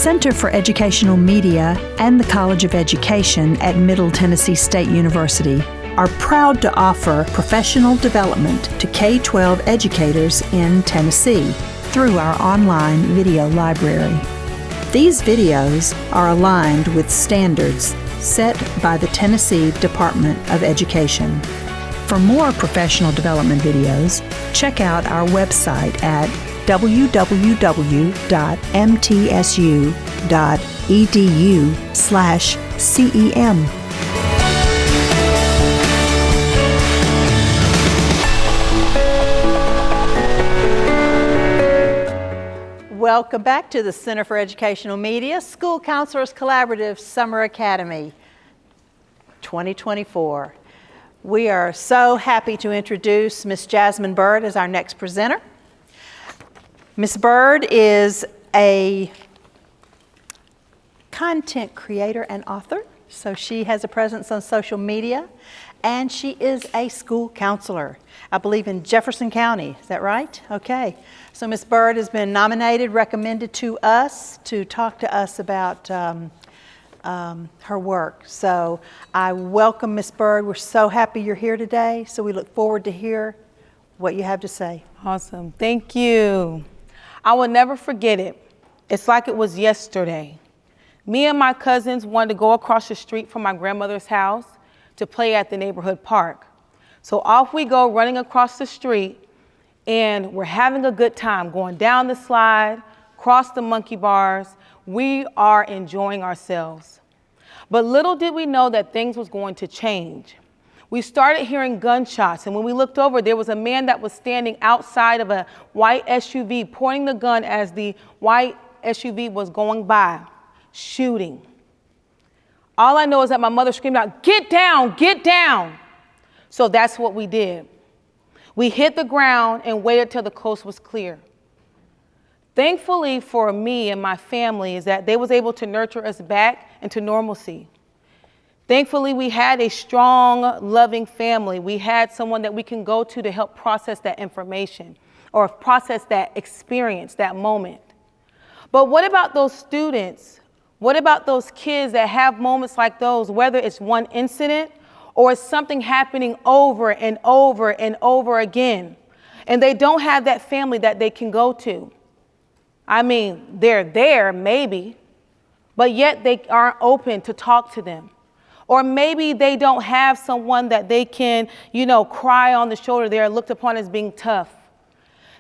Center for Educational Media and the College of Education at Middle Tennessee State University are proud to offer professional development to K-12 educators in Tennessee through our online video library. These videos are aligned with standards set by the Tennessee Department of Education. For more professional development videos, check out our website at www.mtsu.edu/CEM. Welcome back to the Center for Educational Media School Counselors Collaborative Summer Academy 2024. We are so happy to introduce Ms. Jasmine Bird as our next presenter. Ms. Bird is a content creator and author, so she has a presence on social media, and she is a school counselor, I believe in Jefferson County. Is that right? Okay. So Ms. Bird has been nominated, recommended to us to talk to us about her work. So I welcome Ms. Bird. We're so happy you're here today. So we look forward to hear what you have to say. Awesome. Thank you. I will never forget it. It's like it was yesterday. Me and my cousins wanted to go across the street from my grandmother's house to play at the neighborhood park. So off we go, running across the street, and we're having a good time, going down the slide, across the monkey bars. We are enjoying ourselves. But little did we know that things was going to change. We started hearing gunshots, and when we looked over, there was a man that was standing outside of a white SUV, pointing the gun as the white SUV was going by, shooting. All I know is that my mother screamed out, "Get down, get down." So that's what we did. We hit the ground and waited till the coast was clear. Thankfully for me and my family is that they was able to nurture us back into normalcy. Thankfully, we had a strong, loving family. We had someone that we can go to help process that information or process that experience, that moment. But what about those students? What about those kids that have moments like those, whether it's one incident or it's something happening over and over and over again, and they don't have that family that they can go to? I mean, they're there maybe, but yet they aren't open to talk to them. Or maybe they don't have someone that they can, cry on the shoulder. They're looked upon as being tough.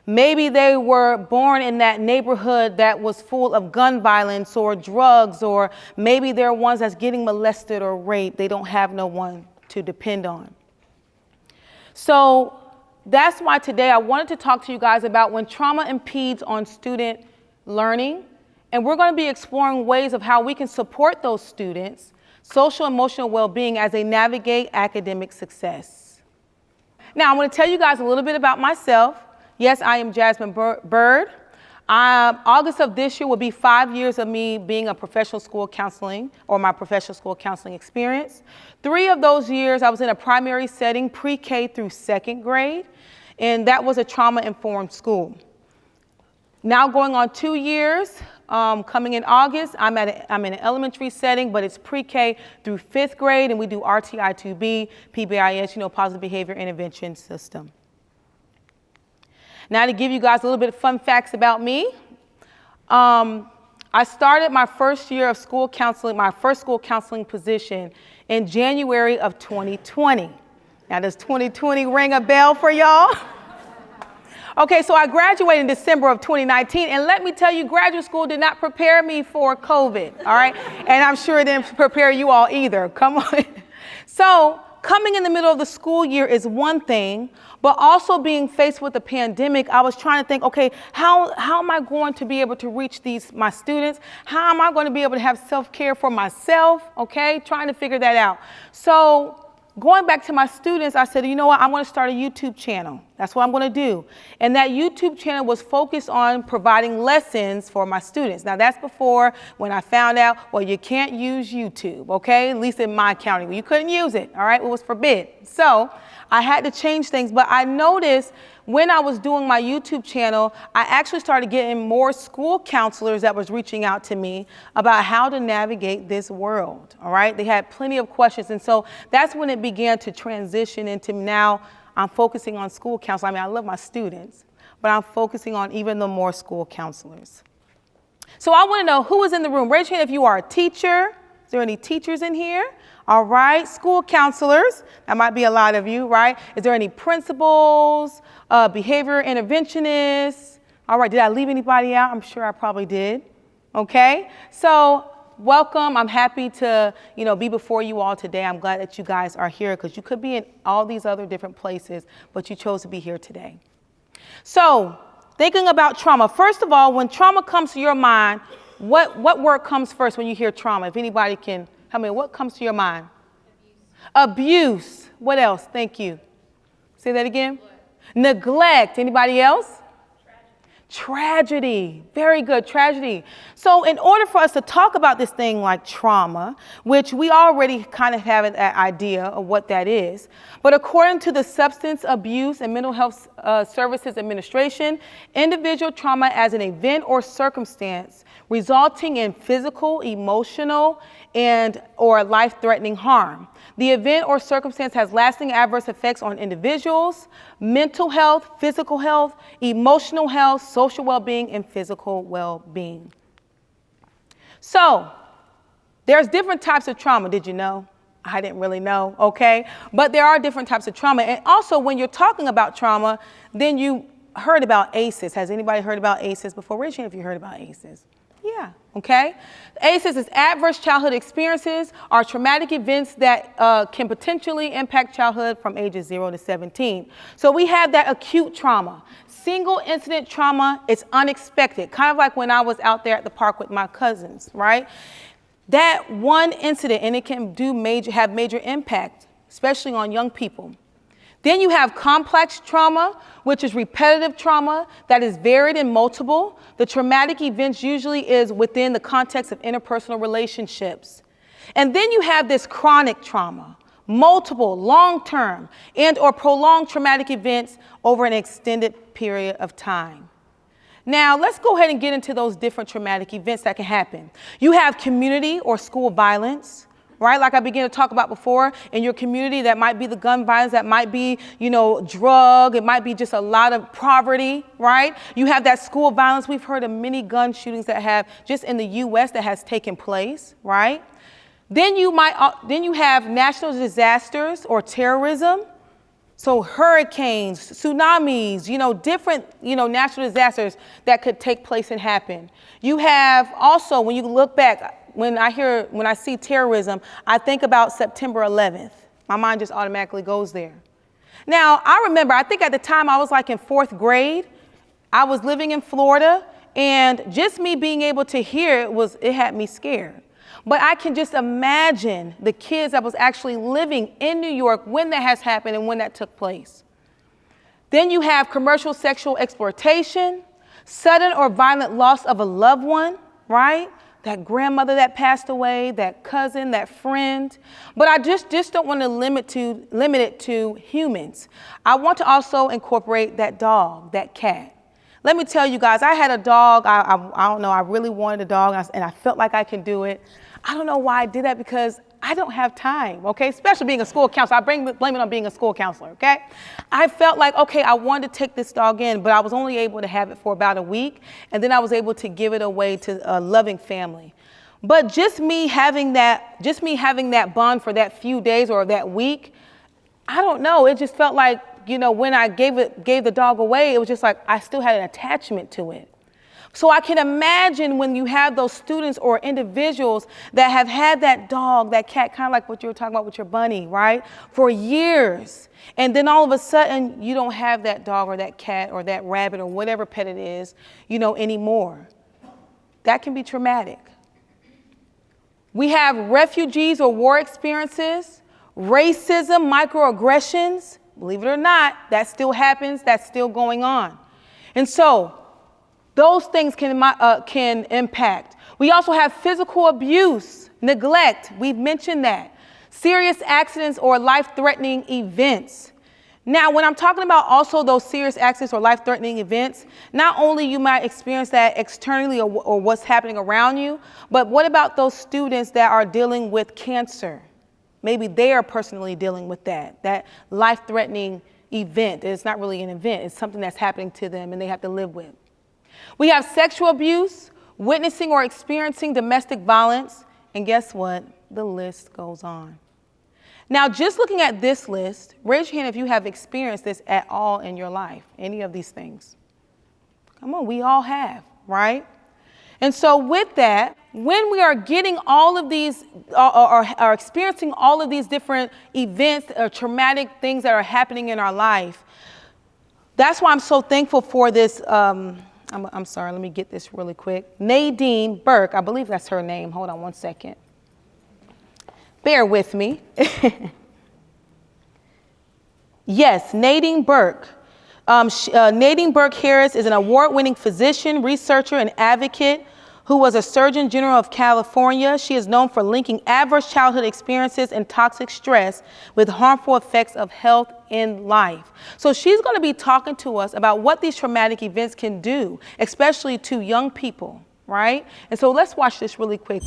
Maybe they were born in that neighborhood that was full of gun violence or drugs, or maybe they're ones that's getting molested or raped. They don't have no one to depend on. So that's why today I wanted to talk to you guys about when trauma impedes on student learning. And we're going to be exploring ways of how we can support those students' social and emotional well-being as they navigate academic success. Now, I'm going to tell you guys a little bit about myself. Yes, I am Jasmine Bird. August of this year will be 5 years of me being a professional school counseling, or my professional school counseling experience. 3 of those years I was in a primary setting, pre-K through 2nd grade, and that was a trauma-informed school. Now going on 2 years, coming in August, I'm in an elementary setting, but it's pre-K through 5th grade, and we do RTI2B, PBIS, positive behavior intervention system. Now to give you guys a little bit of fun facts about me. I started my first year of school counseling, my first school counseling position in January of 2020. Now does 2020 ring a bell for y'all? Okay, so I graduated in December of 2019, and let me tell you, graduate school did not prepare me for COVID, all right? And I'm sure it didn't prepare you all either, come on. So coming in the middle of the school year is one thing, but also being faced with the pandemic, I was trying to think, okay, how am I going to be able to reach my students? How am I going to be able to have self-care for myself, okay? Trying to figure that out. So going back to my students, I said, you know what, I want to start a YouTube channel. That's what I'm going to do. And that YouTube channel was focused on providing lessons for my students. Now, that's before when I found out, well, you can't use YouTube, okay? At least in my county, you couldn't use it, all right? It was forbid. So I had to change things, but I noticed when I was doing my YouTube channel, I actually started getting more school counselors that was reaching out to me about how to navigate this world, all right? They had plenty of questions, and so that's when it began to transition into now I'm focusing on school counseling. I mean, I love my students, but I'm focusing on even the more school counselors. So I want to know who is in the room. Raise your hand if you are a teacher. Is there any teachers in here? All right, school counselors. That might be a lot of you, right? Is there any principals, behavior interventionists? All right, did I leave anybody out? I'm sure I probably did. Okay, so welcome. I'm happy to, be before you all today. I'm glad that you guys are here because you could be in all these other different places, but you chose to be here today. So thinking about trauma, first of all, when trauma comes to your mind, what word comes first when you hear trauma? If anybody can, what comes to your mind? Abuse. What else? Thank you. Say that again. Neglect. Anybody else? Tragedy. Very good. Tragedy. So in order for us to talk about this thing like trauma, which we already kind of have an idea of what that is, but according to the Substance Abuse and Mental Health Services Administration, individual trauma as an event or circumstance resulting in physical, emotional, and or life-threatening harm. The event or circumstance has lasting adverse effects on individuals, mental health, physical health, emotional health, social well-being, and physical well-being. So, there's different types of trauma. Did you know? I didn't really know, okay? But there are different types of trauma. And also, when you're talking about trauma, then you heard about ACEs. Has anybody heard about ACEs before? Raise your hand if you heard about ACEs. Yeah, okay. ACEs is adverse childhood experiences or traumatic events that can potentially impact childhood from ages 0 to 17. So we have that acute trauma. Single incident trauma is unexpected, kind of like when I was out there at the park with my cousins, right? That one incident, and it can have major impact, especially on young people. Then you have complex trauma, which is repetitive trauma that is varied and multiple. The traumatic events usually is within the context of interpersonal relationships. And then you have this chronic trauma, multiple, long-term, and or prolonged traumatic events over an extended period of time. Now, let's go ahead and get into those different traumatic events that can happen. You have community or school violence. Right? Like I began to talk about before, in your community, that might be the gun violence, that might be, drug, it might be just a lot of poverty, right? You have that school violence. We've heard of many gun shootings that have, just in the U.S., that has taken place, right? Then you have national disasters or terrorism. So hurricanes, tsunamis, different, natural disasters that could take place and happen. You have also, when you look back, when I see terrorism, I think about September 11th. My mind just automatically goes there. Now, I remember, I think at the time I was like in 4th grade. I was living in Florida, and just me being able to hear it had me scared. But I can just imagine the kids that was actually living in New York when that has happened and when that took place. Then you have commercial sexual exploitation, sudden or violent loss of a loved one, right? That grandmother that passed away, that cousin, that friend. But I just don't want to limit it to humans. I want to also incorporate that dog, that cat. Let me tell you guys, I had a dog. I don't know, I really wanted a dog, and I felt like I can do it. I don't know why I did that, because I don't have time, okay? Especially being a school counselor. I blame it on being a school counselor, okay? I felt like, okay, I wanted to take this dog in, but I was only able to have it for about a week, and then I was able to give it away to a loving family. But just me having that bond for that few days or that week, I don't know, it just felt like, when I gave the dog away, it was just like I still had an attachment to it. So I can imagine when you have those students or individuals that have had that dog, that cat, kind of like what you were talking about with your bunny, right, for years. And then all of a sudden, you don't have that dog or that cat or that rabbit or whatever pet it is, anymore. That can be traumatic. We have refugees or war experiences, racism, microaggressions, Believe it or not, that still happens, that's still going on. And so those things can impact. We also have physical abuse, neglect, we've mentioned that. Serious accidents or life-threatening events. Now, when I'm talking about also those serious accidents or life-threatening events, not only you might experience that externally or what's happening around you, but what about those students that are dealing with cancer? Maybe they are personally dealing with that life-threatening event. It's not really an event, it's something that's happening to them and they have to live with. We have sexual abuse, witnessing or experiencing domestic violence, and guess what? The list goes on. Now, just looking at this list, raise your hand if you have experienced this at all in your life, any of these things. Come on, we all have, right? And so with that, when we are getting all of these, are experiencing all of these different events or traumatic things that are happening in our life, that's why I'm so thankful for this, I'm sorry, let me get this really quick. Nadine Burke, I believe that's her name. Hold on one second. Bear with me. Yes, Nadine Burke. Nadine Burke Harris is an award-winning physician, researcher, and advocate who was a Surgeon General of California. She is known for linking adverse childhood experiences and toxic stress with harmful effects of health in life. So she's going to be talking to us about what these traumatic events can do, especially to young people, right? And so let's watch this really quick.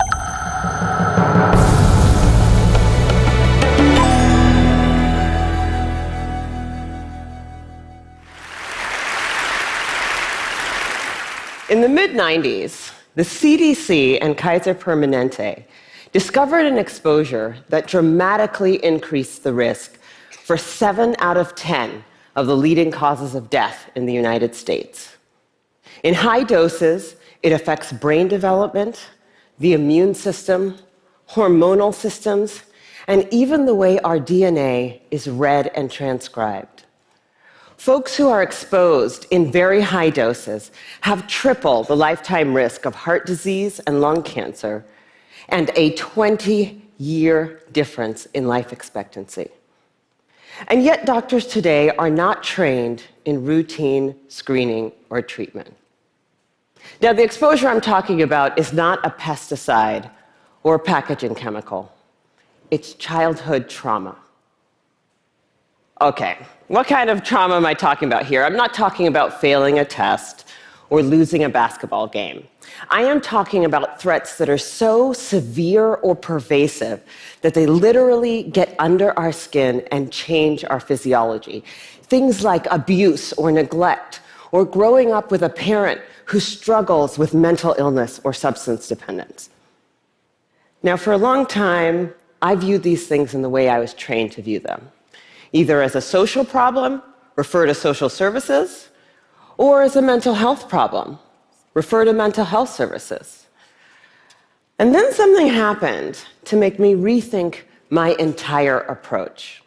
In the mid-90s, the CDC and Kaiser Permanente discovered an exposure that dramatically increased the risk for 7 out of 10 of the leading causes of death in the United States. In high doses, it affects brain development, the immune system, hormonal systems, and even the way our DNA is read and transcribed. Folks who are exposed in very high doses have triple the lifetime risk of heart disease and lung cancer, and a 20-year difference in life expectancy. And yet doctors today are not trained in routine screening or treatment. Now, the exposure I'm talking about is not a pesticide or a packaging chemical. It's childhood trauma. Okay, what kind of trauma am I talking about here? I'm not talking about failing a test or losing a basketball game. I am talking about threats that are so severe or pervasive that they literally get under our skin and change our physiology. Things like abuse or neglect, or growing up with a parent who struggles with mental illness or substance dependence. Now, for a long time, I viewed these things in the way I was trained to view them. Either as a social problem, refer to social services, or as a mental health problem, refer to mental health services. And then something happened to make me rethink my entire approach.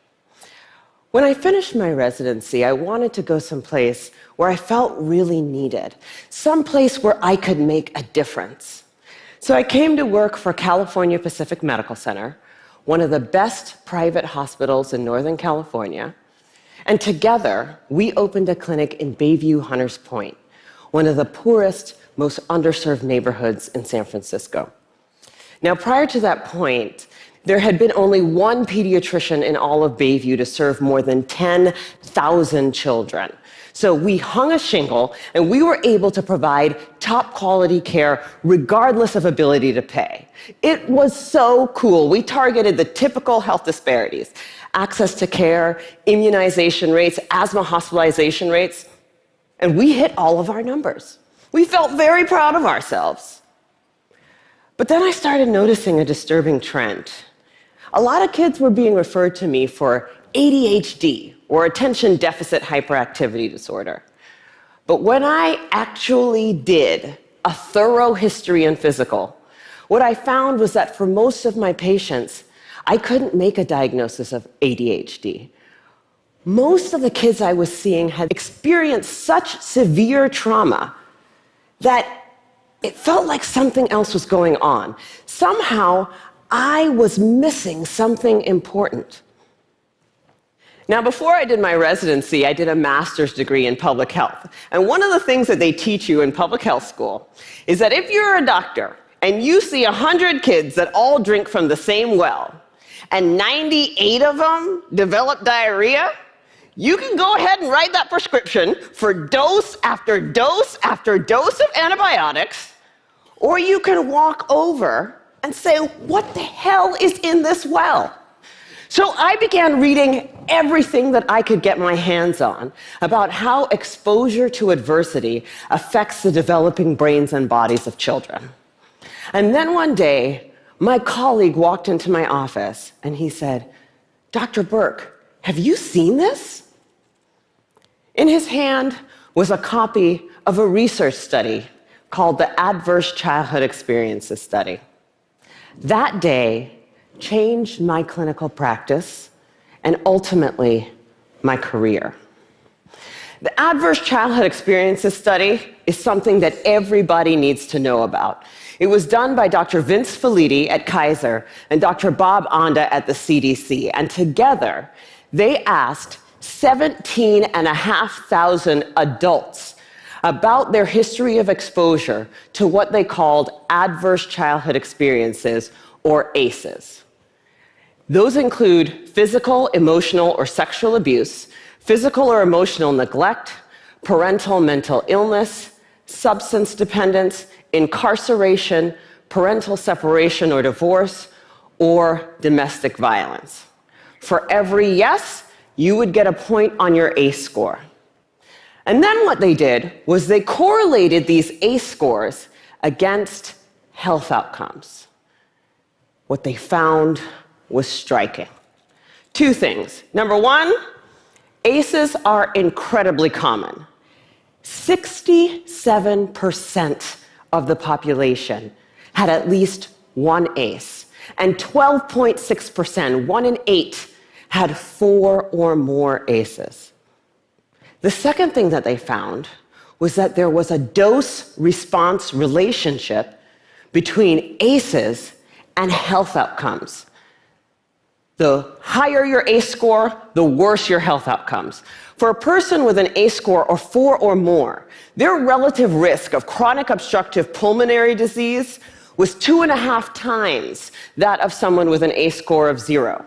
When I finished my residency, I wanted to go someplace where I felt really needed, someplace where I could make a difference. So I came to work for California Pacific Medical Center, one of the best private hospitals in Northern California, and together we opened a clinic in Bayview Hunters Point, one of the poorest, most underserved neighborhoods in San Francisco. Now, prior to that point, there had been only one pediatrician in all of Bayview to serve more than 10,000 children. So we hung a shingle, and we were able to provide top quality care regardless of ability to pay. It was so cool. We targeted the typical health disparities: access to care, immunization rates, asthma hospitalization rates, and we hit all of our numbers. We felt very proud of ourselves. But then I started noticing a disturbing trend. A lot of kids were being referred to me for ADHD, or attention deficit hyperactivity disorder. But when I actually did a thorough history and physical, what I found was that for most of my patients, I couldn't make a diagnosis of ADHD. Most of the kids I was seeing had experienced such severe trauma that it felt like something else was going on. Somehow, I was missing something important. Now, before I did my residency, I did a master's degree in public health. And one of the things that they teach you in public health school is that if you're a doctor and you see 100 kids that all drink from the same well, and 98 of them develop diarrhea, you can go ahead and write that prescription for dose after dose after dose of antibiotics, or you can walk over and say, what the hell is in this well? So I began reading everything that I could get my hands on about how exposure to adversity affects the developing brains and bodies of children. And then one day, my colleague walked into my office and he said, Dr. Burke, have you seen this? In his hand was a copy of a research study called the Adverse Childhood Experiences Study. That day changed my clinical practice and ultimately my career. The Adverse Childhood Experiences Study is something that everybody needs to know about. It was done by Dr. Vince Felitti at Kaiser and Dr. Bob Onda at the CDC, and together they asked 17,500 adults about their history of exposure to what they called adverse childhood experiences, or ACEs. Those include physical, emotional, or sexual abuse, physical or emotional neglect, parental mental illness, substance dependence, incarceration, parental separation or divorce, or domestic violence. For every yes, you would get a point on your ACE score. And then what they did was they correlated these ACE scores against health outcomes. What they found was striking. Two things. Number one, ACEs are incredibly common. 67% of the population had at least one ACE, and 12.6%, 1 in 8, had 4 or more ACEs. The second thing that they found was that there was a dose-response relationship between ACEs and health outcomes. The higher your ACE score, the worse your health outcomes. For a person with an ACE score of 4 or more, their relative risk of chronic obstructive pulmonary disease was 2.5 times that of someone with an ACE score of 0.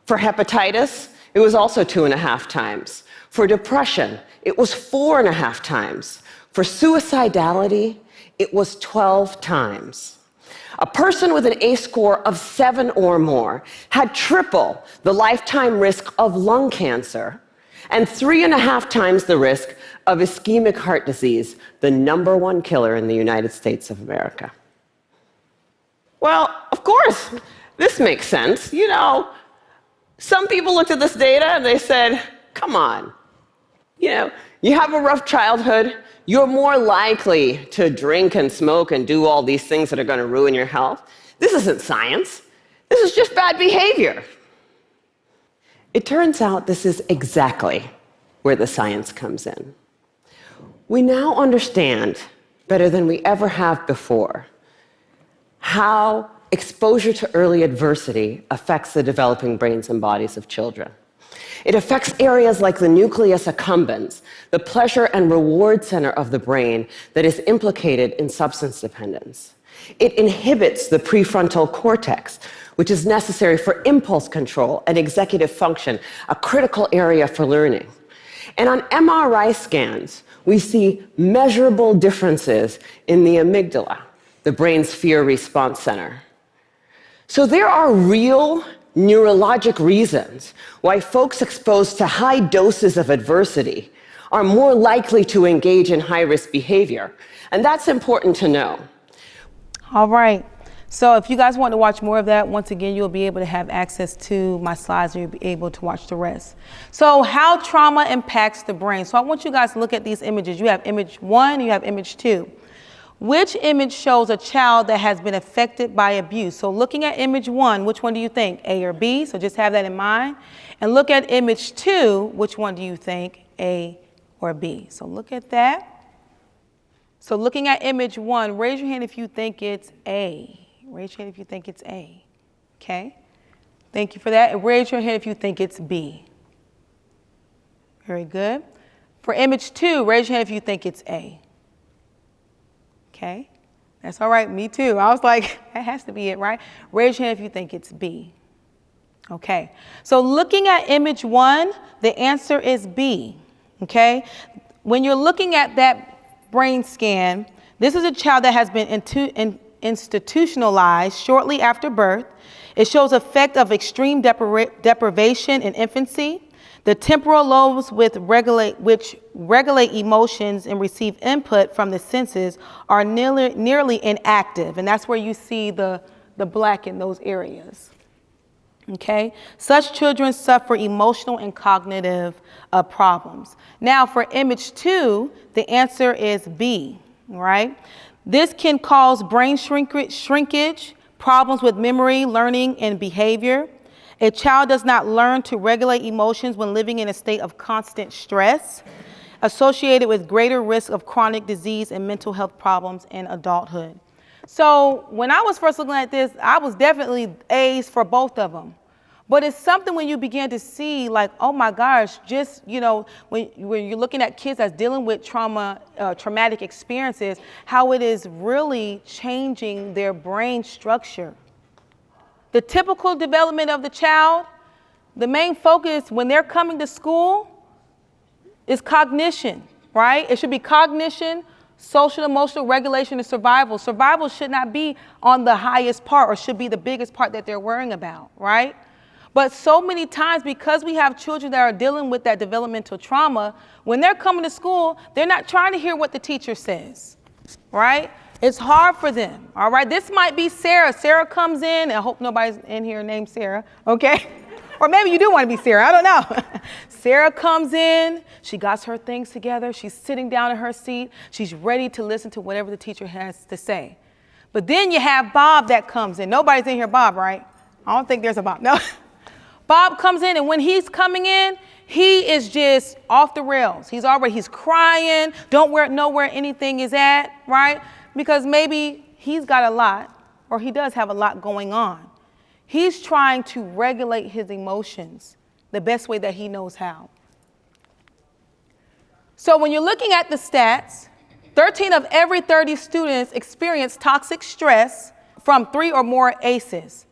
For hepatitis, it was also 2.5 times. For depression, it was 4.5 times. For suicidality, it was 12 times. A person with an ACE score of 7 or more had triple the lifetime risk of lung cancer and 3.5 times the risk of ischemic heart disease, the #1 killer in the United States of America. Well, of course, this makes sense. You know, some people looked at this data and they said, come on, you have a rough childhood, you're more likely to drink and smoke and do all these things that are going to ruin your health. This isn't science. This is just bad behavior. It turns out this is exactly where the science comes in. We now understand, better than we ever have before, how exposure to early adversity affects the developing brains and bodies of children. It affects areas like the nucleus accumbens, the pleasure and reward center of the brain that is implicated in substance dependence. It inhibits the prefrontal cortex, which is necessary for impulse control and executive function, a critical area for learning. And on MRI scans, we see measurable differences in the amygdala, the brain's fear response center. So there are real neurologic reasons why folks exposed to high doses of adversity are more likely to engage in high-risk behavior. And that's important to know. All right. So if you guys want to watch more of that, once again, you'll be able to have access to my slides and you'll be able to watch the rest. So how trauma impacts the brain. So I want you guys to look at these images. You have image 1, you have image 2. Which image shows a child that has been affected by abuse? So looking at image 1, which one do you think, A or B? So just have that in mind. And look at image 2, which one do you think, A or B? So look at that. So looking at image 1, raise your hand if you think it's A. Raise your hand if you think it's A. Okay? Thank you for that. And raise your hand if you think it's B. Very good. For image 2, raise your hand if you think it's A. Okay, that's all right, me too. I was like, that has to be it, right? Raise your hand if you think it's B. Okay, so looking at image 1, the answer is B, okay? When you're looking at that brain scan, this is a child that has been institutionalized shortly after birth. It shows effect of extreme deprivation in infancy. The temporal lobes which regulate emotions and receive input from the senses are nearly inactive, and that's where you see the black in those areas. Okay, such children suffer emotional and cognitive problems. Now for image 2, the answer is B, right? This can cause brain shrinkage, problems with memory, learning, and behavior. A child does not learn to regulate emotions when living in a state of constant stress, associated with greater risk of chronic disease and mental health problems in adulthood. So when I was first looking at this, I was definitely A's for both of them. But it's something when you begin to see, like, oh my gosh, just, you know, when you're looking at kids that's dealing with traumatic experiences, how it is really changing their brain structure. The typical development of the child, the main focus when they're coming to school is cognition, right? It should be cognition, social, emotional regulation, and survival. Survival should not be on the highest part or should be the biggest part that they're worrying about, right? But so many times, because we have children that are dealing with that developmental trauma, when they're coming to school, they're not trying to hear what the teacher says, right? It's hard for them, all right? This might be Sarah. Sarah comes in, and I hope nobody's in here named Sarah, okay? Or maybe you do want to be Sarah, I don't know. Sarah comes in, she got her things together, she's sitting down in her seat, she's ready to listen to whatever the teacher has to say. But then you have Bob that comes in. Nobody's in here Bob, right? I don't think there's a Bob, no. Bob comes in, and when he's coming in, he is just off the rails. He's crying, don't know where anything is at, right? Because maybe he's got a lot, or he does have a lot going on. He's trying to regulate his emotions the best way that he knows how. So when you're looking at the stats, 13 of every 30 students experience toxic stress from 3 or more ACEs.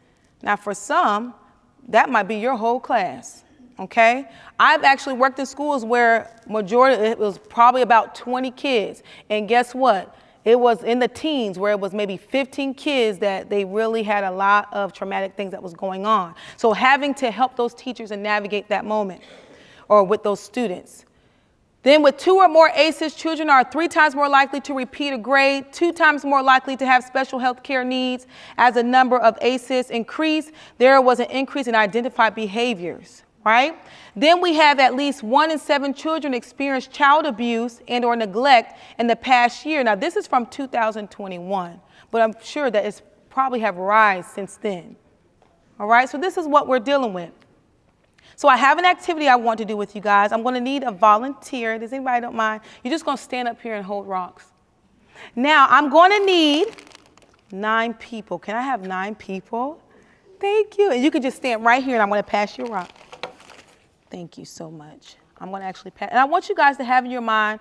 Now for some, that might be your whole class, okay? I've actually worked in schools where it was probably about 20 kids. And guess what? It was in the teens where it was maybe 15 kids that they really had a lot of traumatic things that was going on. So having to help those teachers and navigate that moment or with those students. Then with 2 or more ACEs, children are 3 times more likely to repeat a grade, 2 times more likely to have special health care needs. As the number of ACEs increased, there was an increase in identified behaviors, right? Then we have at least 1 in 7 children experience child abuse and or neglect in the past year. Now this is from 2021, but I'm sure that it's probably have risen since then. All right, so this is what we're dealing with. So I have an activity I want to do with you guys. I'm going to need a volunteer. Does anybody don't mind? You're just going to stand up here and hold rocks. Now I'm going to need 9 people. Can I have 9 people? Thank you. And you can just stand right here and I'm going to pass you a rock. Thank you so much. I'm going to actually pass. And I want you guys to have in your mind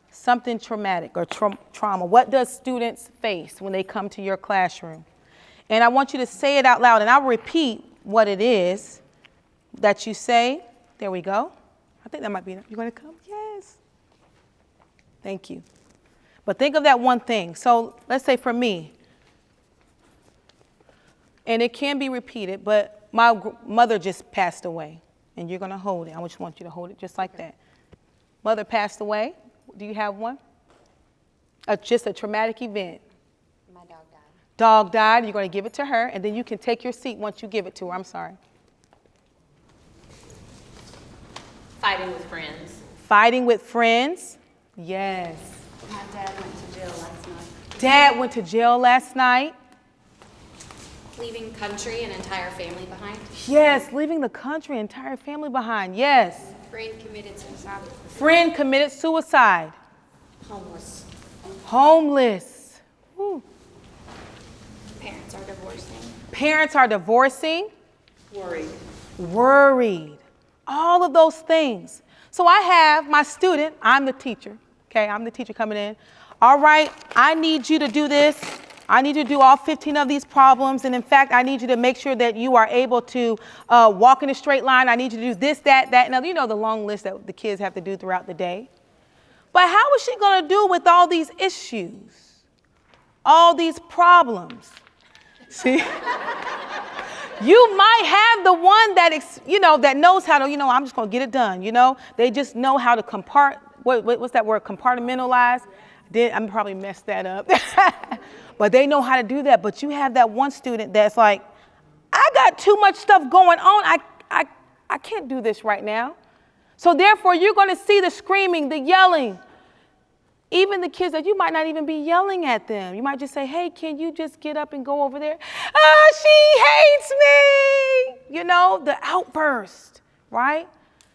something traumatic or trauma. What does students face when they come to your classroom? And I want you to say it out loud and I'll repeat what it is that you say. There we go. I think that might be enough. You going to come? Yes. Thank you. But think of that one thing. So let's say for me, and it can be repeated, but my mother just passed away, and you're going to hold it. I just want you to hold it just like that. Mother passed away. Do you have one? Just a traumatic event. My dog died. Dog died. You're going to give it to her, and then you can take your seat once you give it to her. I'm sorry. Fighting with friends. Fighting with friends. Yes. My dad went to jail last night. Dad went to jail last night. Leaving country and entire family behind. Yes, leaving the country, entire family behind. Yes. Friend committed suicide. Friend committed suicide. Homeless. Homeless. Woo. Parents are divorcing. Parents are divorcing. Worried. Worried. All of those things. So I have my student, I'm the teacher, okay? I'm the teacher coming in. All right, I need you to do this. I need you to do all 15 of these problems. And in fact, I need you to make sure that you are able to walk in a straight line. I need you to do this, that, and other. You know the long list that the kids have to do throughout the day. But how is she going to do with all these issues, all these problems? See? You might have the one that, that knows how to, I'm just going to get it done, They just know how to what's that word, compartmentalize? I probably messed that up. But they know how to do that. But you have that one student that's like, I got too much stuff going on. I can't do this right now. So therefore, you're going to see the screaming, the yelling. Even the kids that you might not even be yelling at them. You might just say, hey, can you just get up and go over there? She hates me. The outburst, right?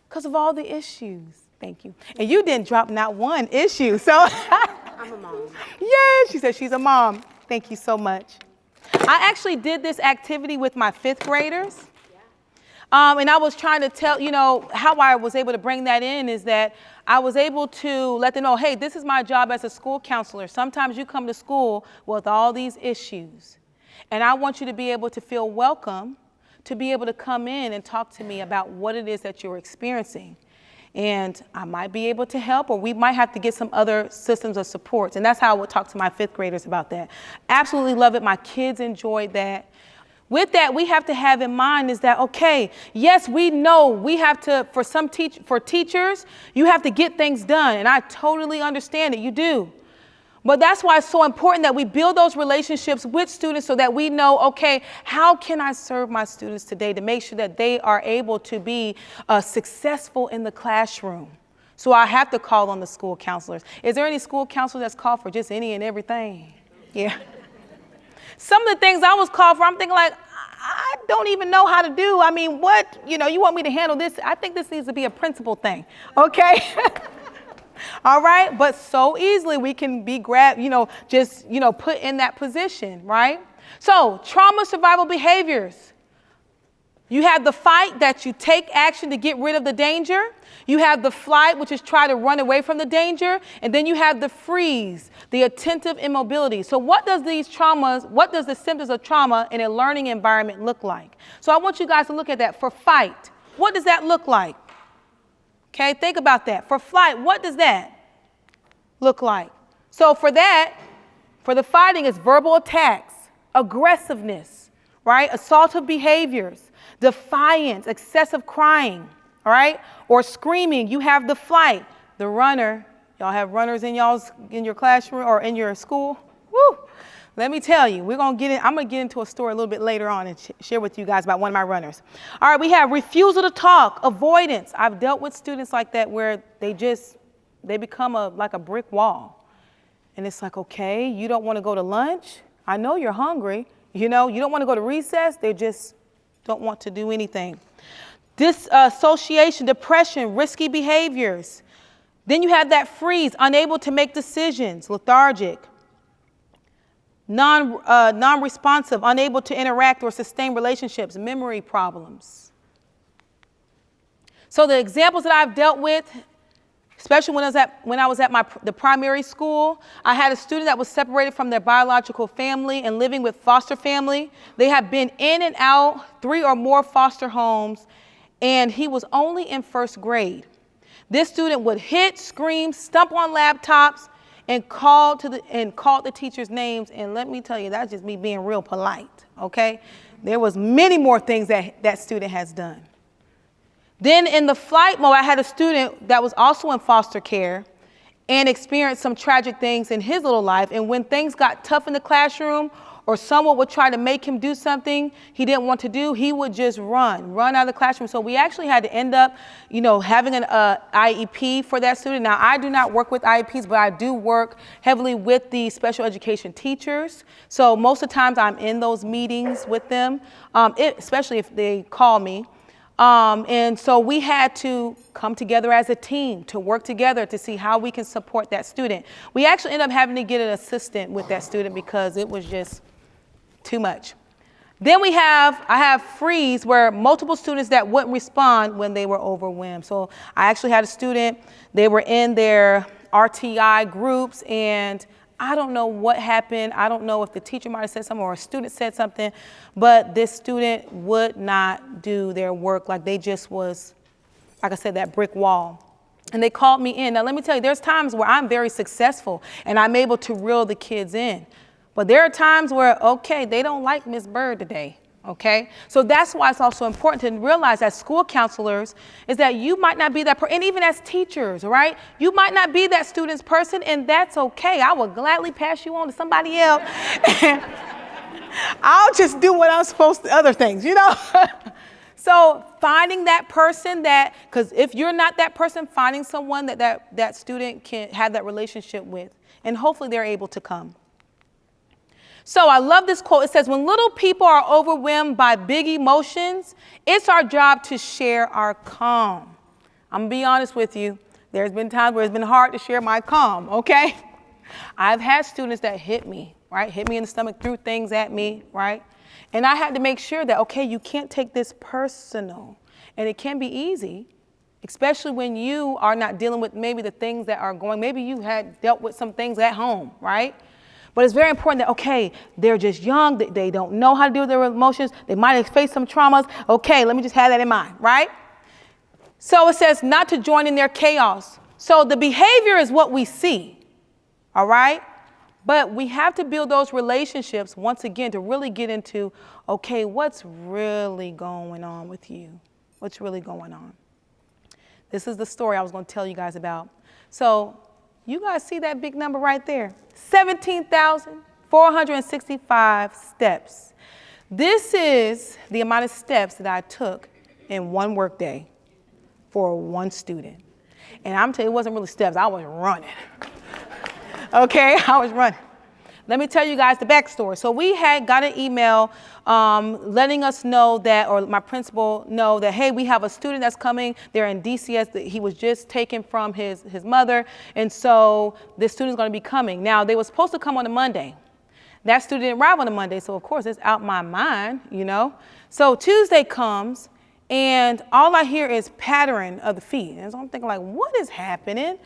Because of all the issues. Thank you. And you didn't drop not one issue. So I'm a mom. Yeah, she said she's a mom. Thank you so much. I actually did this activity with my 5th graders. And I was trying to tell, how I was able to bring that in is that I was able to let them know, hey, this is my job as a school counselor. Sometimes you come to school with all these issues. And I want you to be able to feel welcome, to be able to come in and talk to me about what it is that you're experiencing. And I might be able to help, or we might have to get some other systems of supports. And that's how I would talk to my 5th graders about that. Absolutely love it. My kids enjoyed that. With that, we have to have in mind is that, okay, yes, we know we have to, for teachers, you have to get things done. And I totally understand it, you do. But that's why it's so important that we build those relationships with students so that we know, okay, how can I serve my students today to make sure that they are able to be successful in the classroom? So I have to call on the school counselors. Is there any school counselor that's called for just any and everything? Yeah. Some of the things I was called for, I'm thinking like, I don't even know how to do. I mean, what, you want me to handle this? I think this needs to be a principal thing, okay? All right, but so easily we can be grabbed, put in that position, right? So trauma survival behaviors. You have the fight, that you take action to get rid of the danger. You have the flight, which is try to run away from the danger. And then you have the freeze, the attentive immobility. So what does the symptoms of trauma in a learning environment look like? So I want you guys to look at that. For fight, what does that look like? Okay, think about that. For flight, what does that look like? So for the fighting, it's verbal attacks, aggressiveness, right? Assaultive behaviors, defiance, excessive crying, all right? Or screaming. You have the flight, the runner. Y'all have runners in your classroom or in your school? Woo! Let me tell you, I'm going to get into a story a little bit later on and share with you guys about one of my runners. All right, we have refusal to talk, avoidance. I've dealt with students like that where they become like a brick wall. And it's like, okay, you don't want to go to lunch? I know you're hungry. You don't want to go to recess? They just don't want to do anything. Dissociation, depression, risky behaviors. Then you have that freeze, unable to make decisions, lethargic. Non-responsive, unable to interact or sustain relationships, memory problems. So the examples that I've dealt with, especially when I was at the primary school, I had a student that was separated from their biological family and living with foster family. They had been in and out 3 or more foster homes, and he was only in 1st grade. This student would hit, scream, stomp on laptops, and called the teachers' names. And let me tell you, that's just me being real polite, okay? There was many more things that student has done. Then in the flight mode, I had a student that was also in foster care and experienced some tragic things in his little life. And when things got tough in the classroom or someone would try to make him do something he didn't want to do, he would just run out of the classroom. So we actually had to end up, having an IEP for that student. Now, I do not work with IEPs, but I do work heavily with the special education teachers. So most of the times I'm in those meetings with them, especially if they call me. And so we had to come together as a team to work together to see how we can support that student. We actually ended up having to get an assistant with that student because it was just too much. Then I have freeze, where multiple students that wouldn't respond when they were overwhelmed. So I actually had a student, they were in their RTI groups, and I don't know what happened. I don't know if the teacher might have said something or a student said something, but this student would not do their work. Like, they just was, like I said, that brick wall. And they called me in. Now, let me tell you, there's times where I'm very successful and I'm able to reel the kids in. But there are times where, okay, they don't like Miss Bird today, okay? So that's why it's also important to realize as school counselors is that you might not be that person, and even as teachers, right? You might not be that student's person, and that's okay. I will gladly pass you on to somebody else. And I'll just do what I'm supposed to, other things, you know? So finding that person because if you're not that person, finding someone that student can have that relationship with, and hopefully they're able to come. So I love this quote. It says, when little people are overwhelmed by big emotions, it's our job to share our calm. I'm going to be honest with you. There's been times where it's been hard to share my calm, okay? I've had students that hit me, right? Hit me in the stomach, threw things at me, right? And I had to make sure that, okay, you can't take this personal. And it can be easy, especially when you are not dealing with maybe the things that are going, maybe you had dealt with some things at home, right? But it's very important that, okay, they're just young, they don't know how to deal with their emotions, they might have faced some traumas. Okay, let me just have that in mind, right? So it says not to join in their chaos. So the behavior is what we see, all right? But we have to build those relationships, once again, to really get into, okay, what's really going on with you? What's really going on? This is the story I was going to tell you guys about. So you guys see that big number right there? 17,465 steps. This is the amount of steps that I took in one workday for one student. And I'm telling you, it wasn't really steps, I was running. Okay, I was running. Let me tell you guys the backstory. So we had got an email letting us know that, or my principal know that, hey, we have a student that's coming. They're in DCS that he was just taken from his mother. And so this student's going to be coming. Now, they were supposed to come on a Monday. That student didn't arrive on a Monday. So, of course, it's out my mind, you know. So Tuesday comes, and all I hear is pattering of the feet. And so I'm thinking, like, what is happening?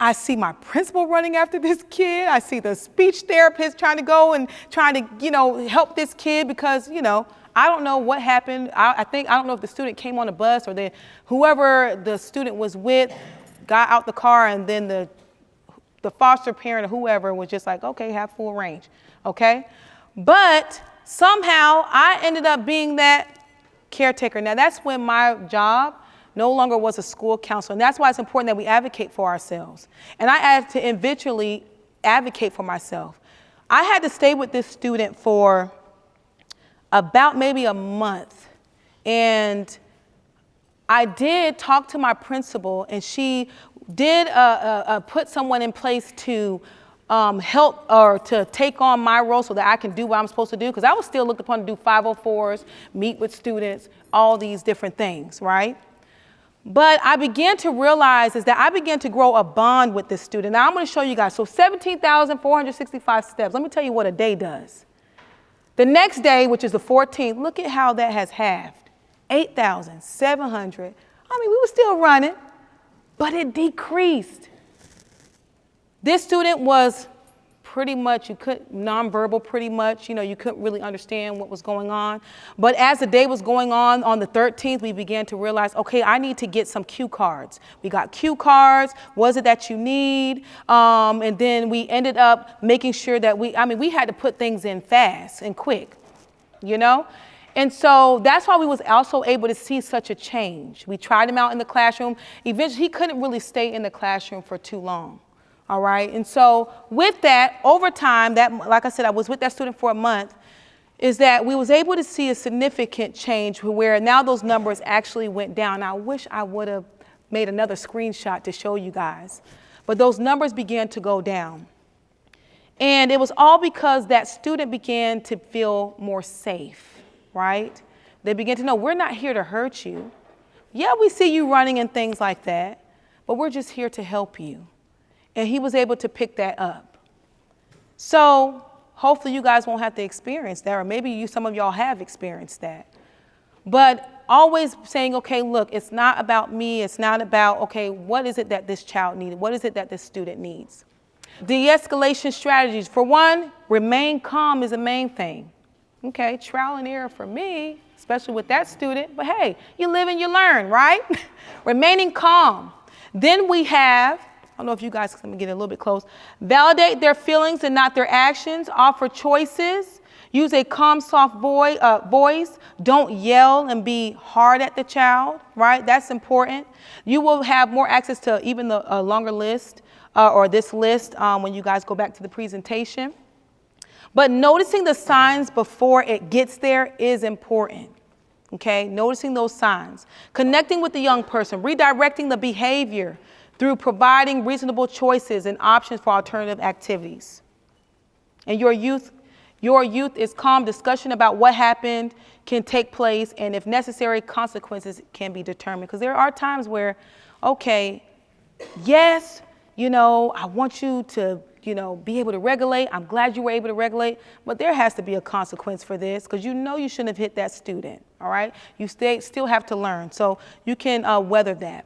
I see my principal running after this kid. I see the speech therapist trying to go and trying to, you know, help this kid because, you know, I don't know what happened. I don't know if the student came on a bus or whoever the student was with got out the car, and then the foster parent or whoever was just like, okay, have full range, okay? But somehow I ended up being that caretaker. Now that's when my job no longer was a school counselor. And that's why it's important that we advocate for ourselves. And I had to eventually advocate for myself. I had to stay with this student for about maybe a month. And I did talk to my principal, and she did put someone in place to help or to take on my role so that I can do what I'm supposed to do. Because I was still looked upon to do 504s, meet with students, all these different things, right? But I began to realize is that I began to grow a bond with this student. Now I'm going to show you guys. So 17,465 steps. Let me tell you what a day does. The next day, which is the 14th, look at how that has halved. 8,700. I mean, we were still running, but it decreased. This student was pretty much, nonverbal pretty much, you know, you couldn't really understand what was going on. But as the day was going on the 13th, we began to realize, okay, I need to get some cue cards. We got cue cards. Was it that you need? And then we ended up making sure that we had to put things in fast and quick, you know? And so that's why we was also able to see such a change. We tried him out in the classroom. Eventually, he couldn't really stay in the classroom for too long. All right. And so with that, over time, like I said, I was with that student for a month, is that we was able to see a significant change where now those numbers actually went down. I wish I would have made another screenshot to show you guys, but those numbers began to go down. And it was all because that student began to feel more safe, right? They began to know we're not here to hurt you. Yeah, we see you running and things like that, but we're just here to help you. And he was able to pick that up. So Hopefully you guys won't have to experience that, or maybe some of y'all have experienced that. But always saying, okay, look, it's not about me. It's not about, okay, what is it that this child needed? What is it that this student needs? De-escalation strategies. For one, remain calm is the main thing. Okay, trial and error for me, especially with that student. But hey, you live and you learn, right? Remaining calm. Then we have, I don't know if you guys can get a little bit close. Validate their feelings and not their actions. Offer choices. Use a calm, soft voice. Don't yell and be hard at the child, right? That's important. You will have more access to even the longer list or this list when you guys go back to the presentation. But noticing the signs before it gets there is important, okay? Noticing those signs. Connecting with the young person, redirecting the behavior through providing reasonable choices and options for alternative activities. And your youth is calm. Discussion about what happened can take place, and if necessary, consequences can be determined. Because there are times where, okay, yes, I want you to, be able to regulate. I'm glad you were able to regulate, but there has to be a consequence for this because you shouldn't have hit that student, all right? You still have to learn, so you can weather that.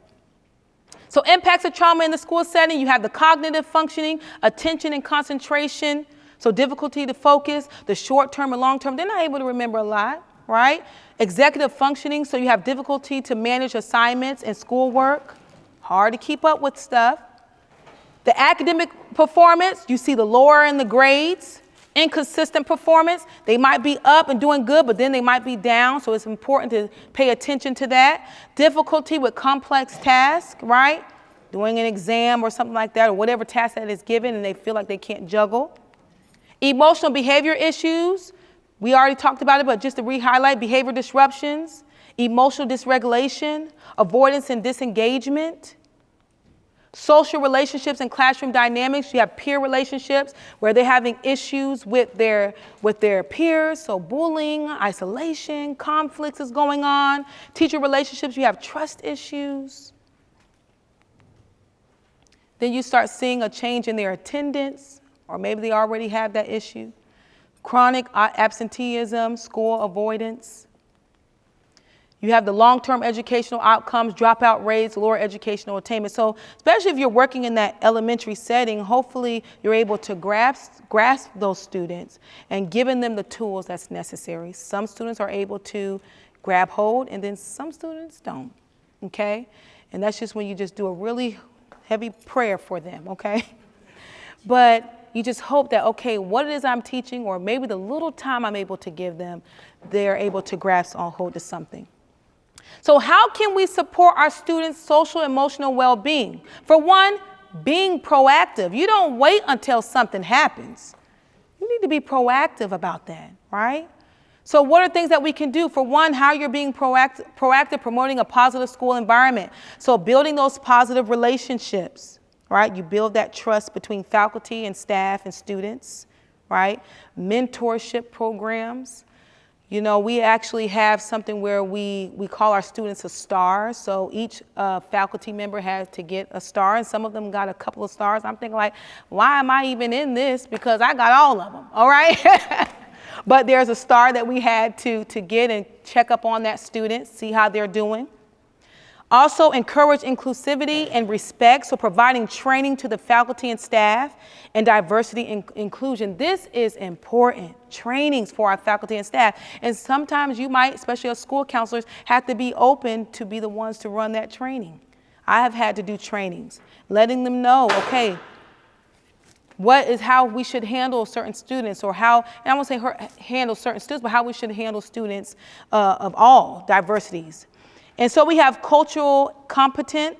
So impacts of trauma in the school setting, you have the cognitive functioning, attention and concentration, so difficulty to focus, the short-term and long-term, they're not able to remember a lot, right? Executive functioning, so you have difficulty to manage assignments and schoolwork, hard to keep up with stuff. The academic performance, you see the lower in the grades. Inconsistent performance, they might be up and doing good, but then they might be down, so it's important to pay attention to that. Difficulty with complex tasks, right? Doing an exam or something like that, or whatever task that is given, and they feel like they can't juggle. Emotional behavior issues, we already talked about it, but just to re-highlight, behavior disruptions, emotional dysregulation, avoidance and disengagement. Social relationships and classroom dynamics, you have peer relationships where they're having issues with their peers, so bullying, isolation, conflicts is going on. Teacher relationships, you have trust issues. Then you start seeing a change in their attendance, or maybe they already have that issue. Chronic absenteeism, school avoidance. You have the long-term educational outcomes, dropout rates, lower educational attainment. So especially if you're working in that elementary setting, hopefully you're able to grasp those students and giving them the tools that's necessary. Some students are able to grab hold, and then some students don't, okay? And that's just when you just do a really heavy prayer for them, okay? But you just hope that, okay, what it is I'm teaching, or maybe the little time I'm able to give them, they're able to grasp on hold to something. So how can we support our students' social emotional well-being? For one, being proactive. You don't wait until something happens. You need to be proactive about that, right? So what are things that we can do? For one, how you're being proactive, promoting a positive school environment. So building those positive relationships, right? You build that trust between faculty and staff and students, right? Mentorship programs. We actually have something where we call our students a star. So each faculty member has to get a star, and some of them got a couple of stars. I'm thinking like, why am I even in this? Because I got all of them, all right? But there's a star that we had to get and check up on that student, see how they're doing. Also encourage inclusivity and respect, so providing training to the faculty and staff and diversity and inclusion. This is important, trainings for our faculty and staff. And sometimes you might, especially as school counselors, have to be open to be the ones to run that training. I have had to do trainings, letting them know, okay, what is how we should handle certain students, or how, and I won't say handle certain students, but how we should handle students of all diversities. And so we have culturally competent.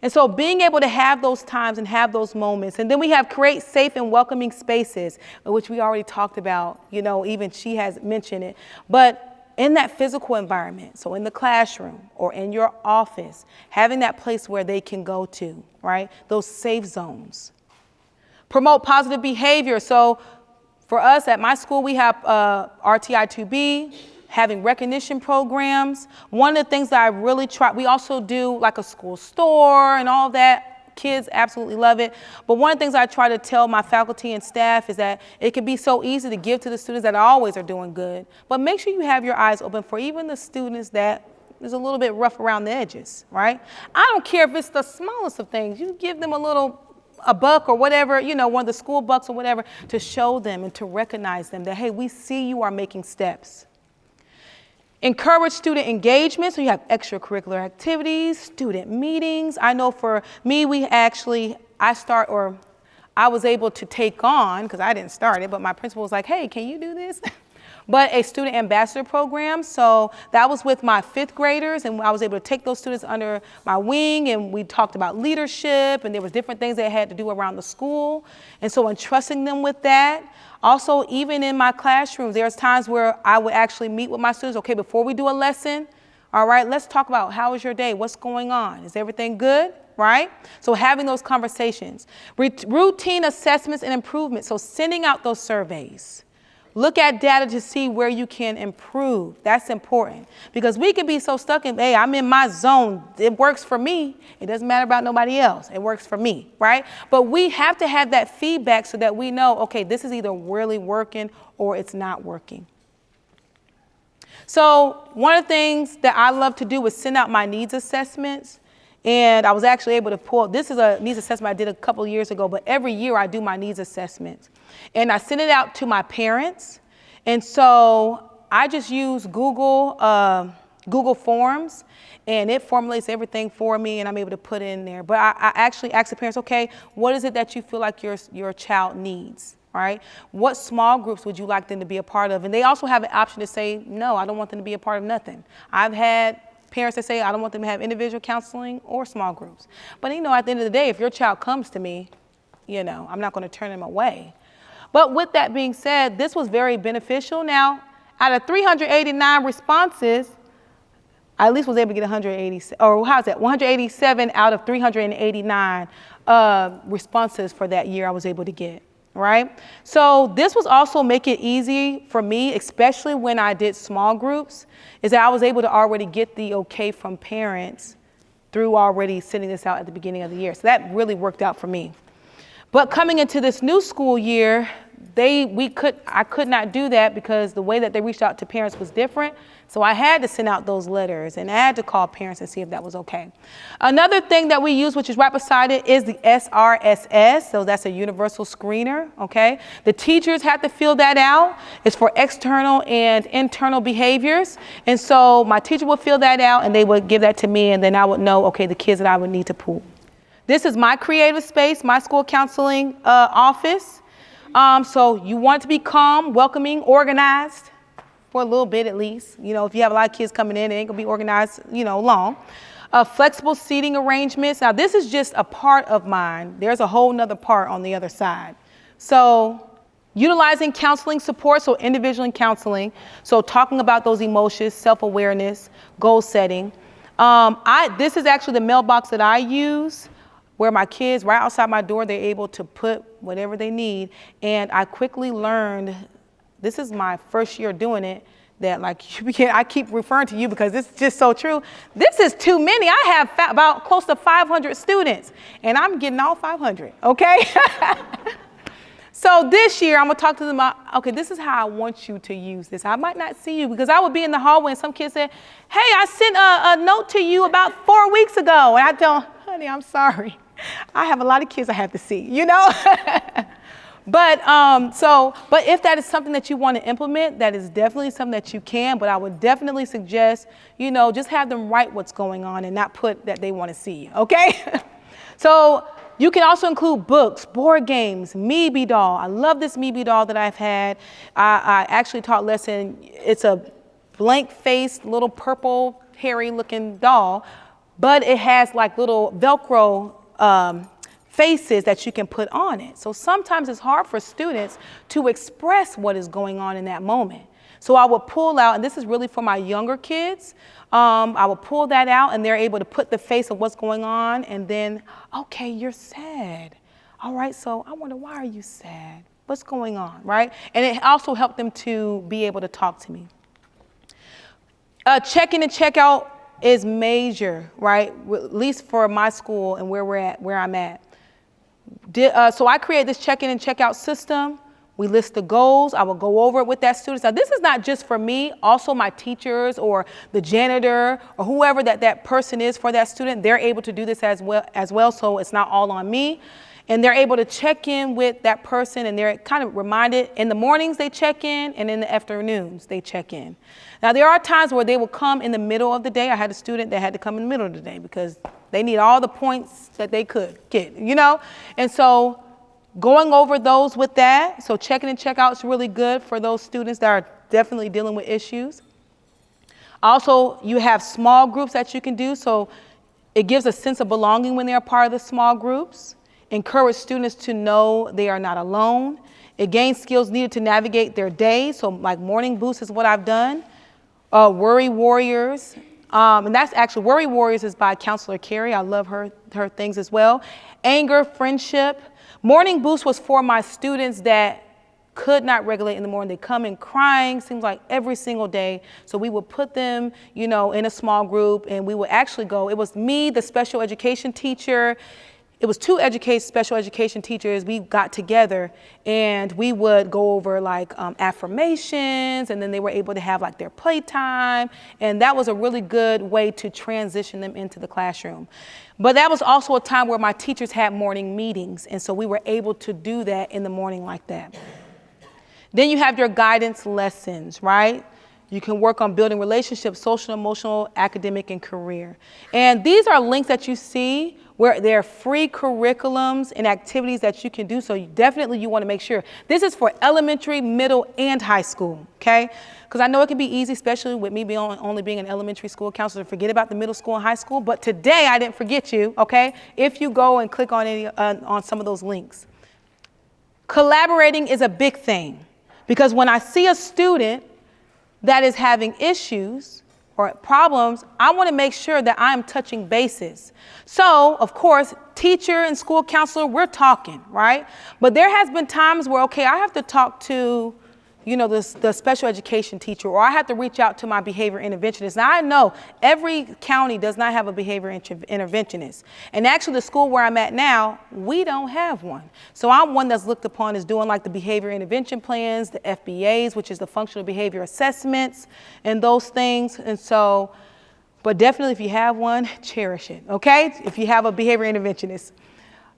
And so being able to have those times and have those moments. And then we have create safe and welcoming spaces, which we already talked about, even she has mentioned it. But in that physical environment, so in the classroom or in your office, having that place where they can go to, right? Those safe zones. Promote positive behavior. So for us at my school, we have RTI2B, having recognition programs. One of the things that I really try, we also do like a school store and all that, kids absolutely love it. But one of the things I try to tell my faculty and staff is that it can be so easy to give to the students that always are doing good. But make sure you have your eyes open for even the students that is a little bit rough around the edges, right? I don't care if it's the smallest of things. You give them a buck or whatever, one of the school bucks or whatever, to show them and to recognize them that, hey, we see you are making steps. Encourage student engagement, so you have extracurricular activities, student meetings. I know for me, I was able to take on, because I didn't start it, but my principal was like, hey, can you do this? But a student ambassador program. So that was with my 5th graders, and I was able to take those students under my wing, and we talked about leadership, and there was different things they had to do around the school. And so entrusting them with that. Also, even in my classrooms, there's times where I would actually meet with my students. Okay, before we do a lesson, all right, let's talk about how was your day? What's going on? Is everything good? Right? So having those conversations. Routine assessments and improvements. So sending out those surveys. Look at data to see where you can improve. That's important, because we can be so stuck in, hey, I'm in my zone. It works for me. It doesn't matter about nobody else. It works for me, right? But we have to have that feedback so that we know, okay, this is either really working or it's not working. So one of the things that I love to do is send out my needs assessments. And I was actually able to this is a needs assessment I did a couple of years ago, but every year I do my needs assessments. And I send it out to my parents. And so I just use Google Forms, and it formulates everything for me, and I'm able to put it in there. But I actually ask the parents, okay, what is it that you feel like your child needs? Right? What small groups would you like them to be a part of? And they also have an option to say, no, I don't want them to be a part of nothing. I've had parents that say, I don't want them to have individual counseling or small groups. But at the end of the day, if your child comes to me, I'm not going to turn them away. But with that being said, this was very beneficial. Now, out of 389 responses, I at least was able to get 187 out of 389 responses for that year I was able to get. Right? So this was also make it easy for me, especially when I did small groups, is that I was able to already get the okay from parents through already sending this out at the beginning of the year. So that really worked out for me. But coming into this new school year, I could not do that because the way that they reached out to parents was different. So I had to send out those letters, and I had to call parents and see if that was okay. Another thing that we use, which is right beside it, is the SRSS. So that's a universal screener, okay? The teachers have to fill that out. It's for external and internal behaviors. And so my teacher would fill that out, and they would give that to me, and then I would know, okay, the kids that I would need to pull. This is my creative space, my school counseling office. So you want it to be calm, welcoming, organized. For a little bit at least. If you have a lot of kids coming in, it ain't gonna be organized, long. Flexible seating arrangements. Now this is just a part of mine. There's a whole nother part on the other side. So utilizing counseling support, so individual counseling. So talking about those emotions, self-awareness, goal setting. This is actually the mailbox that I use, where my kids, right outside my door, they're able to put whatever they need. And I quickly learned, this is my first year doing it, that I keep referring to you because this is just so true. This is too many. I have about close to 500 students, and I'm getting all 500, okay? So this year, I'm gonna talk to them about, okay, this is how I want you to use this. I might not see you, because I would be in the hallway and some kids said, hey, I sent a note to you about 4 weeks ago. And I tell them, honey, I'm sorry. I have a lot of kids I have to see, But if that is something that you want to implement, that is definitely something that you can, but I would definitely suggest, just have them write what's going on and not put that they want to see you, okay? So you can also include books, board games, Meebe doll. I love this Meebe doll that I've had. I actually taught lesson. It's a blank-faced, little purple, hairy-looking doll, but it has little Velcro faces that you can put on it. So sometimes it's hard for students to express what is going on in that moment. So I will pull out, and this is really for my younger kids, I will pull that out and they're able to put the face of what's going on, and then, okay, you're sad. All right, so I wonder, why are you sad? What's going on, right? And it also helped them to be able to talk to me. Check in and check out is major, right? At least for my school and where I'm at. So I create this check-in and check-out system. We list the goals. I will go over it with that student. Now, this is not just for me, also my teachers or the janitor or whoever that person is for that student. They're able to do this as well, so it's not all on me. And they're able to check in with that person, and they're kind of reminded. In the mornings, they check in, and in the afternoons, they check in. Now, there are times where they will come in the middle of the day. I had a student that had to come in the middle of the day because they need all the points that they could get, you know? And so going over those with that, so check-in and check-out is really good for those students that are definitely dealing with issues. Also, you have small groups that you can do, so it gives a sense of belonging when they're part of the small groups. Encourage students to know they are not alone. It gains skills needed to navigate their day, so like morning boost is what I've done. Worry Warriors, and that's actually, Worry Warriors is by Counselor Carrie. I love her things as well. Anger, Friendship. Morning Boost was for my students that could not regulate in the morning. They come in crying, seems like every single day. So we would put them, you know, in a small group, and we would actually go. It was me, the special education teacher. It was two special education teachers. We got together and we would go over like affirmations, and then they were able to have like their playtime. And that was a really good way to transition them into the classroom. But that was also a time where my teachers had morning meetings. And so we were able to do that in the morning like that. Then you have your guidance lessons, right? You can work on building relationships, social, emotional, academic, and career. And these are links that you see where there are free curriculums and activities that you can do. So you want to make sure. This is for elementary, middle, and high school, okay? Because I know it can be easy, especially with me only being an elementary school counselor, to forget about the middle school and high school. But today I didn't forget you, okay? If you go and click on on some of those links. Collaborating is a big thing, because when I see a student that is having issues or problems, I want to make sure that I'm touching bases. So, of course, teacher and school counselor, we're talking, right? But there has been times where, okay, I have to talk to, you know, the special education teacher, or I have to reach out to my behavior interventionist. Now, I know every county does not have a behavior interventionist. And actually, the school where I'm at now, we don't have one. So I'm one that's looked upon as doing like the behavior intervention plans, the FBAs, which is the functional behavior assessments, and those things. And so, but definitely if you have one, cherish it, okay? If you have a behavior interventionist.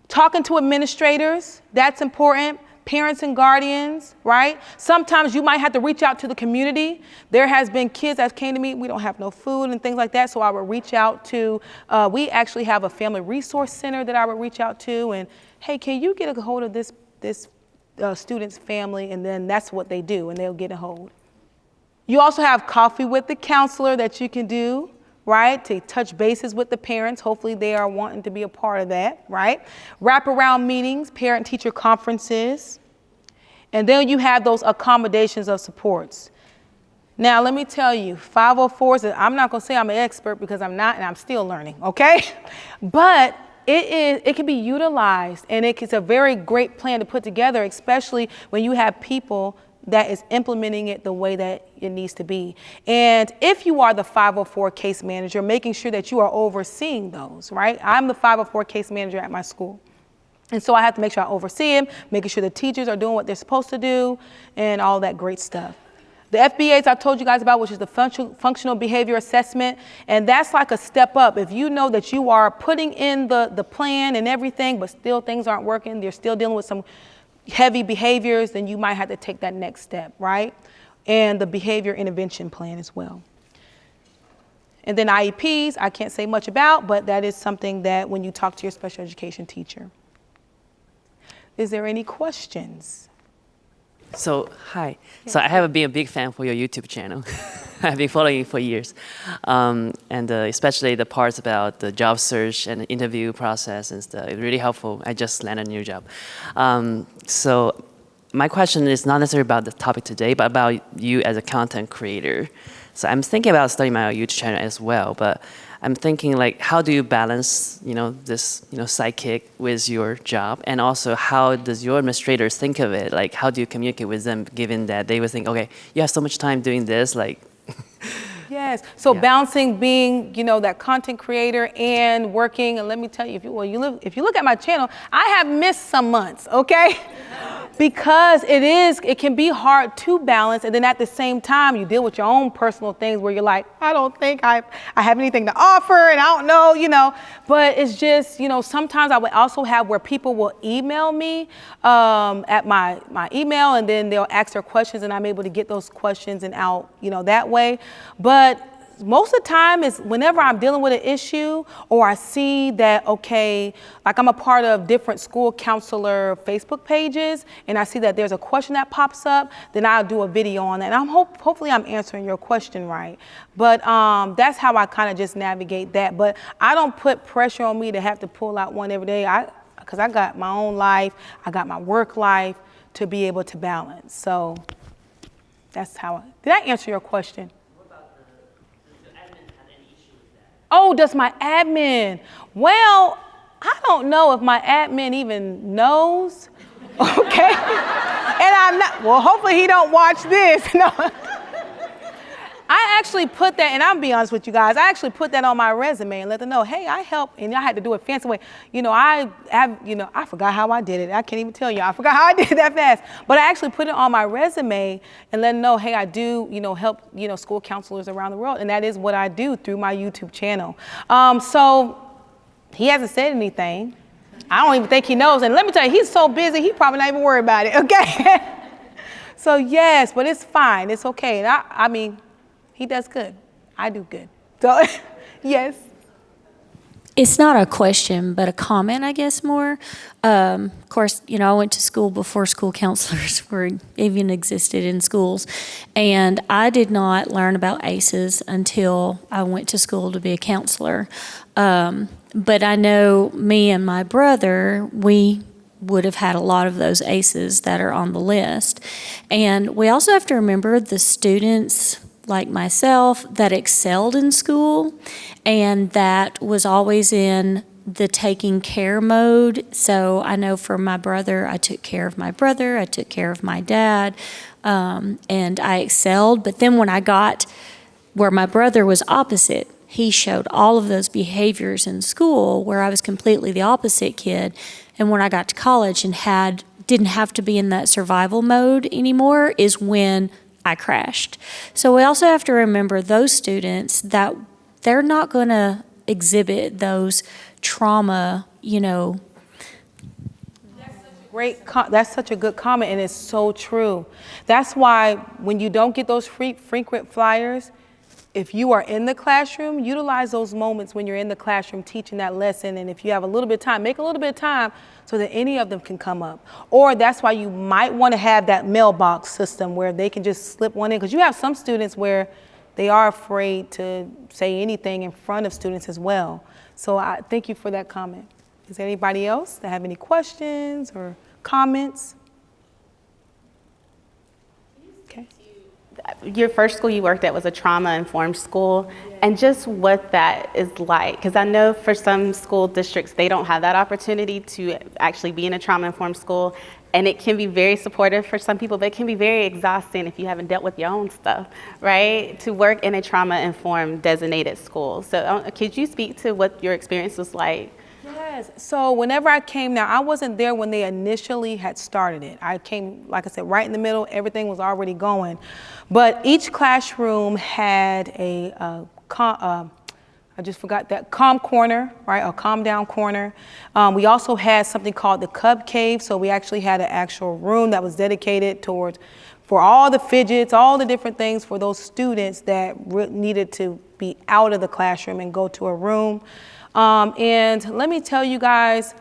Talking to administrators, that's important. Parents and guardians, right? Sometimes you might have to reach out to the community. There has been kids that came to me, we don't have no food and things like that, so I would reach out to, we actually have a family resource center that I would reach out to, and hey, can you get a hold of this student's family? And then that's what they do, and they'll get a hold. You also have coffee with the counselor that you can do, right, to touch bases with the parents. Hopefully they are wanting to be a part of that, right? Wraparound meetings, parent-teacher conferences. And then you have those accommodations of supports. Now, let me tell you, 504s, I'm not going to say I'm an expert because I'm not, and I'm still learning, okay? But it can be utilized, and it's a very great plan to put together, especially when you have people that is implementing it the way that it needs to be. And if you are the 504 case manager, making sure that you are overseeing those, right? I'm the 504 case manager at my school. And so I have to make sure I oversee them, making sure the teachers are doing what they're supposed to do, and all that great stuff. The FBAs I told you guys about, which is the functional behavior assessment, and that's like a step up. If you know that you are putting in the plan and everything, but still things aren't working, you're still dealing with some heavy behaviors, then you might have to take that next step, right? And the behavior intervention plan as well. And then IEPs, I can't say much about, but that is something that when you talk to your special education teacher. Is there any questions? So, hi. So I have been a big fan for your YouTube channel. I've been following you for years. And especially the parts about the job search and the interview process and stuff. It's really helpful. I just landed a new job. So my question is not necessarily about the topic today, but about you as a content creator. So I'm thinking about starting my YouTube channel as well, but I'm thinking like, how do you balance, this, sidekick with your job? And also how does your administrators think of it? Like, how do you communicate with them given that they would think, okay, you have so much time doing this, like, Yes. So Yeah. balancing being, that content creator and working, and let me tell you, if you look at my channel, I have missed some months, okay? Because it can be hard to balance, and then at the same time, you deal with your own personal things where you're like, I don't think I have anything to offer, and I don't know, But it's just, sometimes I would also have where people will email me at my email, and then they'll ask their questions, and I'm able to get those questions and out, that way. But most of the time is whenever I'm dealing with an issue or I see that, okay, like I'm a part of different school counselor Facebook pages and I see that there's a question that pops up, then I'll do a video on that. And hopefully I'm answering your question right. But that's how I kind of just navigate that. But I don't put pressure on me to have to pull out one every day because I got my own life, I got my work life to be able to balance. So that's how did I answer your question? Oh, does my admin? Well, I don't know if my admin even knows, okay? And I'm not, well, hopefully he don't watch this. No. I actually put that, and I'll be honest with you guys, I actually put that on my resume and let them know, hey, I help, and I had to do it fancy way. I forgot how I did it. I can't even tell you. I forgot how I did it that fast. But I actually put it on my resume and let them know, hey, I do, help, school counselors around the world. And that is what I do through my YouTube channel. So he hasn't said anything. I don't even think he knows. And let me tell you, he's so busy, he probably not even worried about it, okay? So yes, but it's fine. It's okay. And I mean, he does good. I do good. So, yes. It's not a question, but a comment, I guess, more. Of course, I went to school before school counselors even existed in schools. And I did not learn about ACEs until I went to school to be a counselor. But I know me and my brother, we would have had a lot of those ACEs that are on the list. And we also have to remember the students like myself that excelled in school and that was always in the taking care mode. So I know for my brother, I took care of my brother, I took care of my dad, and I excelled. But then when I got where my brother was opposite, he showed all of those behaviors in school where I was completely the opposite kid. And when I got to college and didn't have to be in that survival mode anymore is when I crashed. So we also have to remember those students that they're not going to exhibit those trauma, That's such a good comment, and it's so true. That's why when you don't get those frequent flyers, if you are in the classroom, utilize those moments when you're in the classroom teaching that lesson. And if you have a little bit of time, make a little bit of time so that any of them can come up. Or that's why you might want to have that mailbox system where they can just slip one in. Because you have some students where they are afraid to say anything in front of students as well. So I thank you for that comment. Is there anybody else that have any questions or comments? Okay. Your first school you worked at was a trauma-informed school, and just what that is like, because I know for some school districts, they don't have that opportunity to actually be in a trauma-informed school, and it can be very supportive for some people, but it can be very exhausting if you haven't dealt with your own stuff, right? To work in a trauma-informed designated school. So could you speak to what your experience was like? Yes. So whenever I came now, I wasn't there when they initially had started it. I came, like I said, right in the middle. Everything was already going. But each classroom had I just forgot that, calm corner, right? A calm down corner. We also had something called the Cub Cave. So we actually had an actual room that was dedicated for all the fidgets, all the different things for those students that needed to be out of the classroom and go to a room. And let me tell you guys,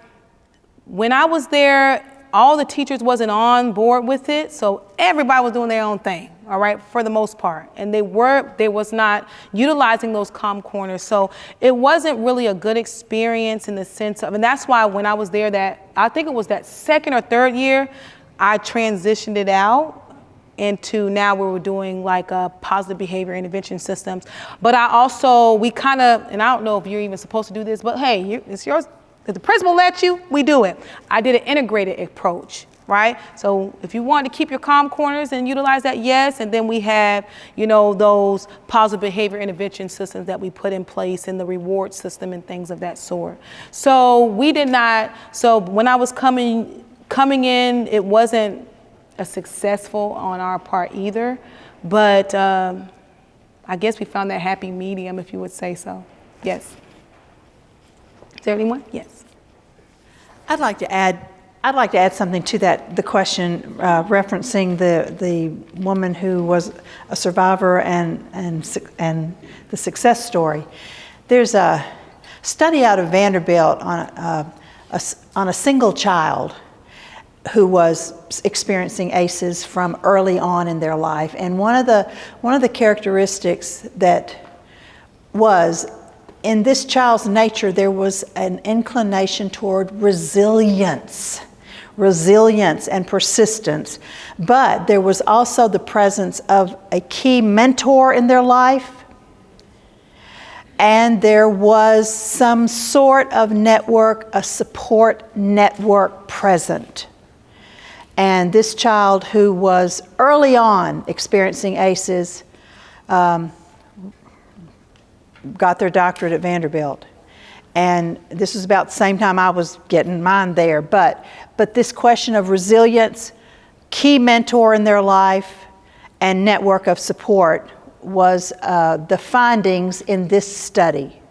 when I was there, all the teachers wasn't on board with it, so everybody was doing their own thing, all right, for the most part. And they was not utilizing those calm corners, so it wasn't really a good experience in the sense of, and that's why when I was there I think it was that second or third year, I transitioned it out into now where we're doing like positive behavior intervention systems. But we kind of, and I don't know if you're even supposed to do this, but hey, it's yours. If the principal lets you, we do it. I did an integrated approach, right? So if you want to keep your calm corners and utilize that, yes. And then we have, you know, those positive behavior intervention systems that we put in place and the reward system and things of that sort. So we did not, so when I was coming in, it wasn't a successful on our part either, but I guess we found that happy medium, if you would say so. Yes. Is there anyone? Yes. I'd like to add something to that, the question referencing the woman who was a survivor and the success story. There's a study out of Vanderbilt on a single child who was experiencing ACEs from early on in their life, and one of the characteristics that was in this child's nature, there was an inclination toward resilience and persistence. But there was also the presence of a key mentor in their life, and there was some sort of network, a support network present. And this child who was early on experiencing ACEs got their doctorate at Vanderbilt. And this was about the same time I was getting mine there. But this question of resilience, key mentor in their life, and network of support was the findings in this study.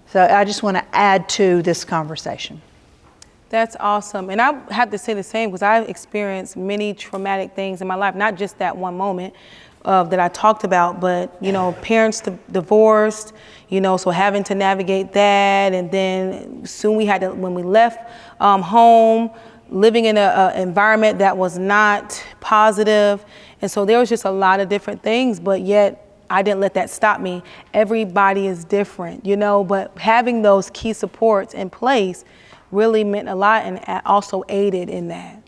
So I just want to add to this conversation. That's awesome. And I have to say the same, because I've experienced many traumatic things in my life, not just that one moment that I talked about, but, you know, parents divorced, you know, so having to navigate that. And then soon we had to, when we left home, living in an environment that was not positive. And so there was just a lot of different things, but yet I didn't let that stop me. Everybody is different, you know, but having those key supports in place really meant a lot and also aided in that.